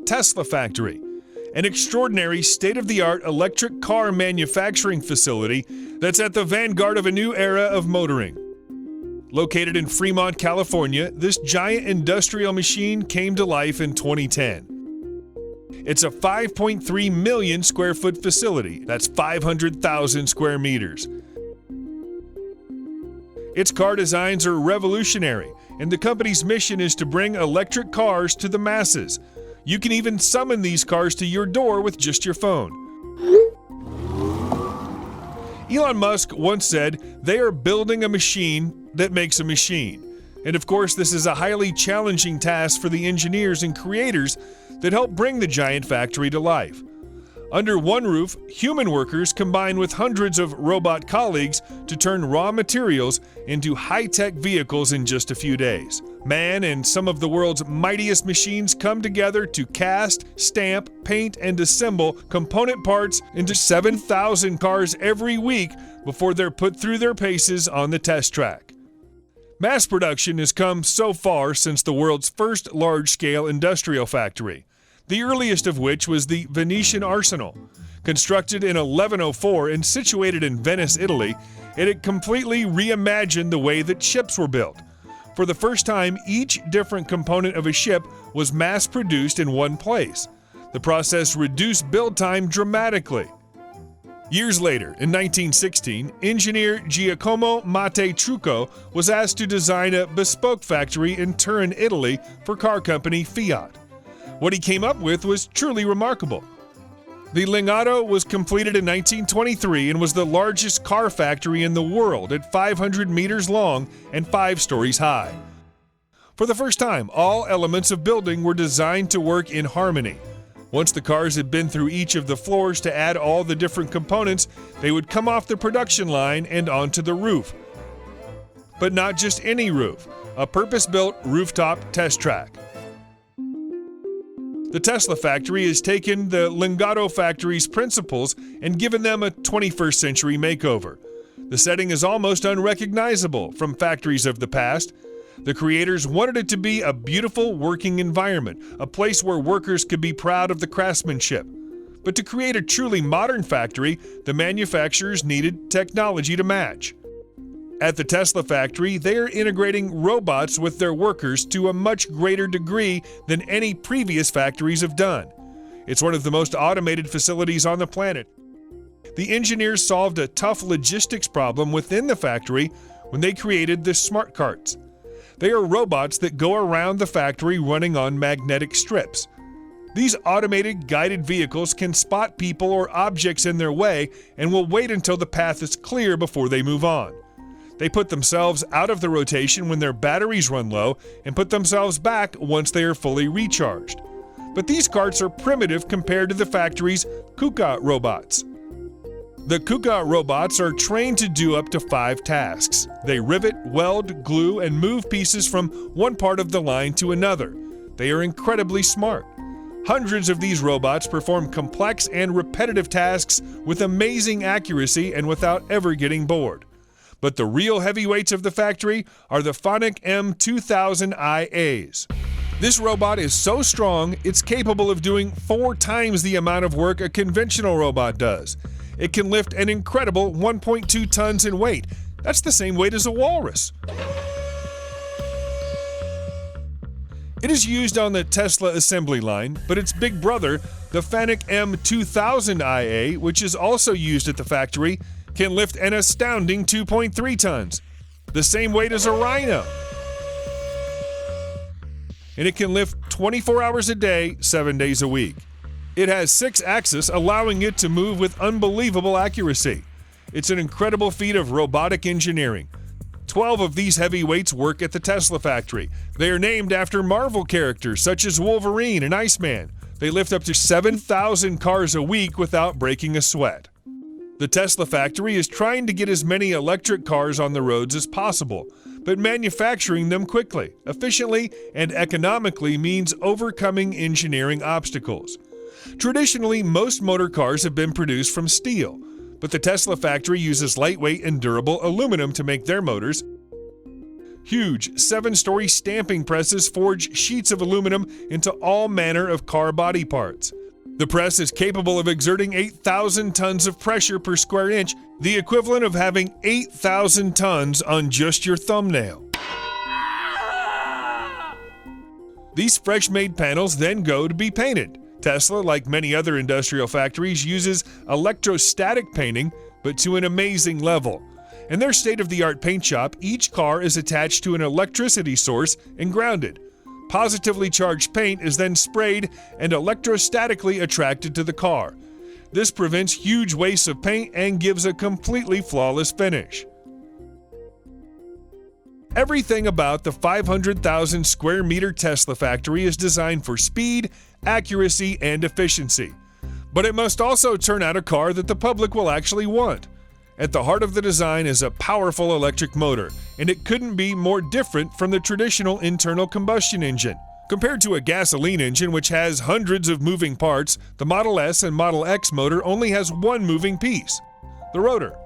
Tesla factory, an extraordinary state-of-the-art electric car manufacturing facility that's at the vanguard of a new era of motoring. Located in Fremont, California, this giant industrial machine came to life in 2010. It's a 5.3 million square foot facility. That's 500,000 square meters. Its car designs are revolutionary, and the company's mission is to bring electric cars to the masses. You can even summon these cars to your door with just your phone. Elon Musk once said, "They are building a machine that makes a machine." And of course, this is a highly challenging task for the engineers and creators that help bring the giant factory to life. Under one roof, human workers combine with hundreds of robot colleagues to turn raw materials into high-tech vehicles in just a few days. Man and some of the world's mightiest machines come together to cast, stamp, paint, and assemble component parts into 7,000 cars every week before they're put through their paces on the test track. Mass production has come so far since the world's first large-scale industrial factory, the earliest of which was the Venetian Arsenal. Constructed in 1104 and situated in Venice, Italy, it had completely reimagined the way that ships were built. For the first time, each different component of a ship was mass-produced in one place. The process reduced build time dramatically. Years later, in 1916, engineer Giacomo Matteotrucco was asked to design a bespoke factory in Turin, Italy for car company Fiat. What he came up with was truly remarkable. The Lingotto was completed in 1923 and was the largest car factory in the world at 500 meters long and 5 stories high. For the first time, all elements of building were designed to work in harmony. Once the cars had been through each of the floors to add all the different components, they would come off the production line and onto the roof. But not just any roof, a purpose-built rooftop test track. The Tesla factory has taken the Lingotto factory's principles and given them a 21st century makeover. The setting is almost unrecognizable from factories of the past. The creators wanted it to be a beautiful working environment, a place where workers could be proud of the craftsmanship. But to create a truly modern factory, the manufacturers needed technology to match. At the Tesla factory, they are integrating robots with their workers to a much greater degree than any previous factories have done. It's one of the most automated facilities on the planet. The engineers solved a tough logistics problem within the factory when they created the smart carts. They are robots that go around the factory running on magnetic strips. These automated guided vehicles can spot people or objects in their way and will wait until the path is clear before they move on. They put themselves out of the rotation when their batteries run low and put themselves back once they are fully recharged. But these carts are primitive compared to the factory's KUKA robots. The KUKA robots are trained to do up to 5 tasks. They rivet, weld, glue, and move pieces from one part of the line to another. They are incredibly smart. Hundreds of these robots perform complex and repetitive tasks with amazing accuracy and without ever getting bored. But the real heavyweights of the factory are the Fanuc M2000IAs. This robot is so strong, it's capable of doing 4 times the amount of work a conventional robot does. It can lift an incredible 1.2 tons in weight. That's the same weight as a walrus. It is used on the Tesla assembly line, but its big brother, the Fanuc M2000IA, which is also used at the factory, can lift an astounding 2.3 tons, the same weight as a rhino. And it can lift 24 hours a day, 7 days a week. It has 6 axes, allowing it to move with unbelievable accuracy. It's an incredible feat of robotic engineering. 12 of these heavyweights work at the Tesla factory. They are named after Marvel characters such as Wolverine and Iceman. They lift up to 7,000 cars a week without breaking a sweat. The Tesla factory is trying to get as many electric cars on the roads as possible, but manufacturing them quickly, efficiently, and economically means overcoming engineering obstacles. Traditionally, most motor cars have been produced from steel, but the Tesla factory uses lightweight and durable aluminum to make their motors. Huge 7-story stamping presses forge sheets of aluminum into all manner of car body parts. The press is capable of exerting 8,000 tons of pressure per square inch, the equivalent of having 8,000 tons on just your thumbnail. These fresh-made panels then go to be painted. Tesla, like many other industrial factories, uses electrostatic painting, but to an amazing level. In their state-of-the-art paint shop, each car is attached to an electricity source and grounded. Positively charged paint is then sprayed and electrostatically attracted to the car. This prevents huge wastes of paint and gives a completely flawless finish. Everything about the 500,000 square meter Tesla factory is designed for speed, accuracy, and efficiency. But it must also turn out a car that the public will actually want. At the heart of the design is a powerful electric motor, and it couldn't be more different from the traditional internal combustion engine. Compared to a gasoline engine, which has hundreds of moving parts, the Model S and Model X motor only has one moving piece: the rotor.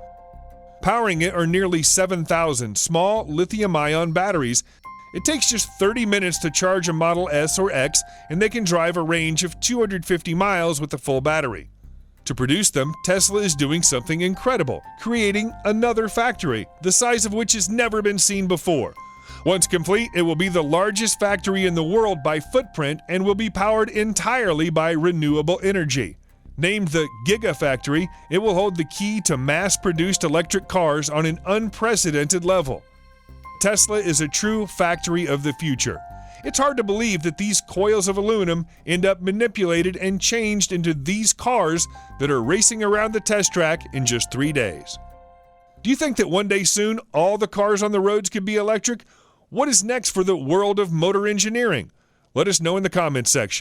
Powering it are nearly 7,000 small lithium-ion batteries. It takes just 30 minutes to charge a Model S or X, and they can drive a range of 250 miles with a full battery. To produce them, Tesla is doing something incredible, creating another factory, the size of which has never been seen before. Once complete, it will be the largest factory in the world by footprint and will be powered entirely by renewable energy. Named the Gigafactory, it will hold the key to mass-produced electric cars on an unprecedented level. Tesla is a true factory of the future. It's hard to believe that these coils of aluminum end up manipulated and changed into these cars that are racing around the test track in just 3 days. Do you think that one day soon all the cars on the roads could be electric? What is next for the world of motor engineering? Let us know in the comments section.